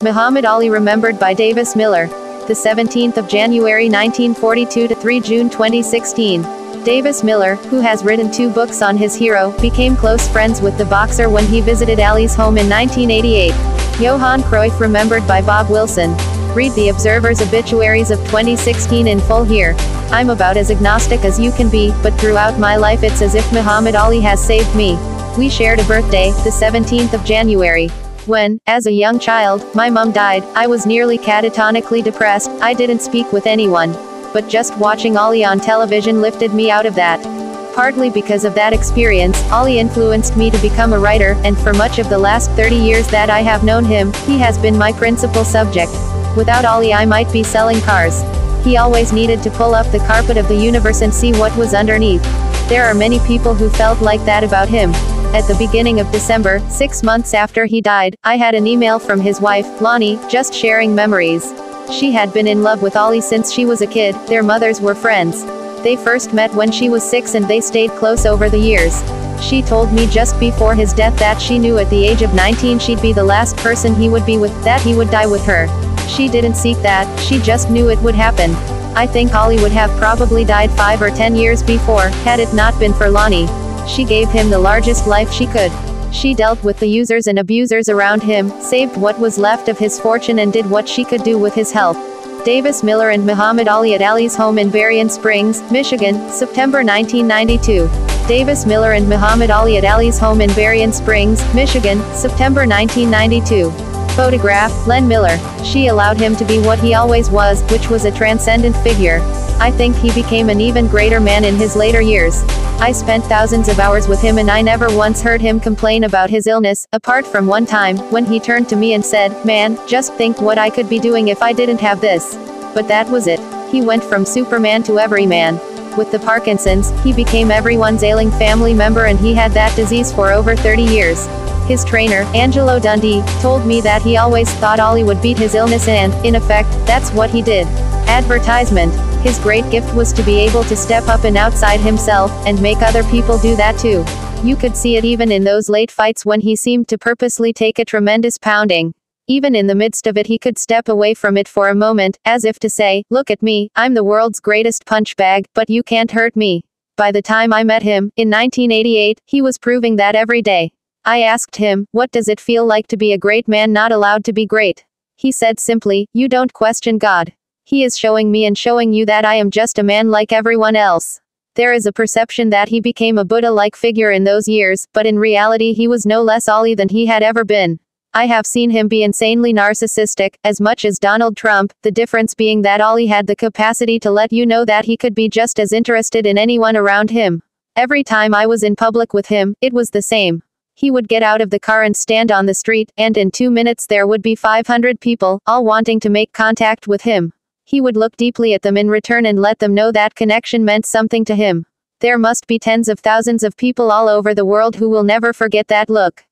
Muhammad Ali remembered by Davis Miller. The 17th of January 1942 to 3 June 2016. Davis Miller, who has written 2 books on his hero, became close friends with the boxer when he visited Ali's home in 1988. Johan Cruyff remembered by Bob Wilson. Read the Observer's obituaries of 2016 in full here. I'm about as agnostic as you can be, but throughout my life it's as if Muhammad Ali has saved me. We shared a birthday, the 17th of January. When, as a young child, my mum died, I was nearly catatonically depressed. I didn't speak with anyone. But just watching Ali on television lifted me out of that. Partly because of that experience, Ali influenced me to become a writer, and for much of the last 30 years that I have known him, he has been my principal subject. Without Ali I might be selling cars. He always needed to pull up the carpet of the universe and see what was underneath. There are many people who felt like that about him. At the beginning of December, 6 months after he died, I had an email from his wife, Lonnie, just sharing memories. She had been in love with Ali since she was a kid. Their mothers were friends. They first met when she was 6 and they stayed close over the years. She told me just before his death that she knew at the age of 19 she'd be the last person he would be with, that he would die with her. She didn't seek that, she just knew it would happen. I think Ali would have probably died 5 or 10 years before, had it not been for Lonnie. She gave him the largest life she could. She dealt with the users and abusers around him, saved what was left of his fortune and did what she could do with his health. Davis Miller and Muhammad Ali at Ali's home in Berrien Springs, Michigan, September 1992. Davis Miller and Muhammad Ali at Ali's home in Berrien Springs, Michigan, September 1992. Photograph, Len Miller. She allowed him to be what he always was, which was a transcendent figure. I think he became an even greater man in his later years. I spent thousands of hours with him and I never once heard him complain about his illness, apart from one time, when he turned to me and said, "Man, just think what I could be doing if I didn't have this." But that was it. He went from Superman to everyman. With the Parkinson's, he became everyone's ailing family member and he had that disease for over 30 years. His trainer, Angelo Dundee, told me that he always thought Ali would beat his illness and, in effect, that's what he did. Advertisement. His great gift was to be able to step up and outside himself, and make other people do that too. You could see it even in those late fights when he seemed to purposely take a tremendous pounding. Even in the midst of it he could step away from it for a moment, as if to say, "Look at me, I'm the world's greatest punch bag, but you can't hurt me." By the time I met him, in 1988, he was proving that every day. I asked him, "What does it feel like to be a great man not allowed to be great?" He said simply, "You don't question God. He is showing me and showing you that I am just a man like everyone else." There is a perception that he became a Buddha-like figure in those years, but in reality he was no less Ali than he had ever been. I have seen him be insanely narcissistic, as much as Donald Trump, the difference being that Ali had the capacity to let you know that he could be just as interested in anyone around him. Every time I was in public with him, it was the same. He would get out of the car and stand on the street, and in 2 minutes there would be 500 people, all wanting to make contact with him. He would look deeply at them in return and let them know that connection meant something to him. There must be tens of thousands of people all over the world who will never forget that look.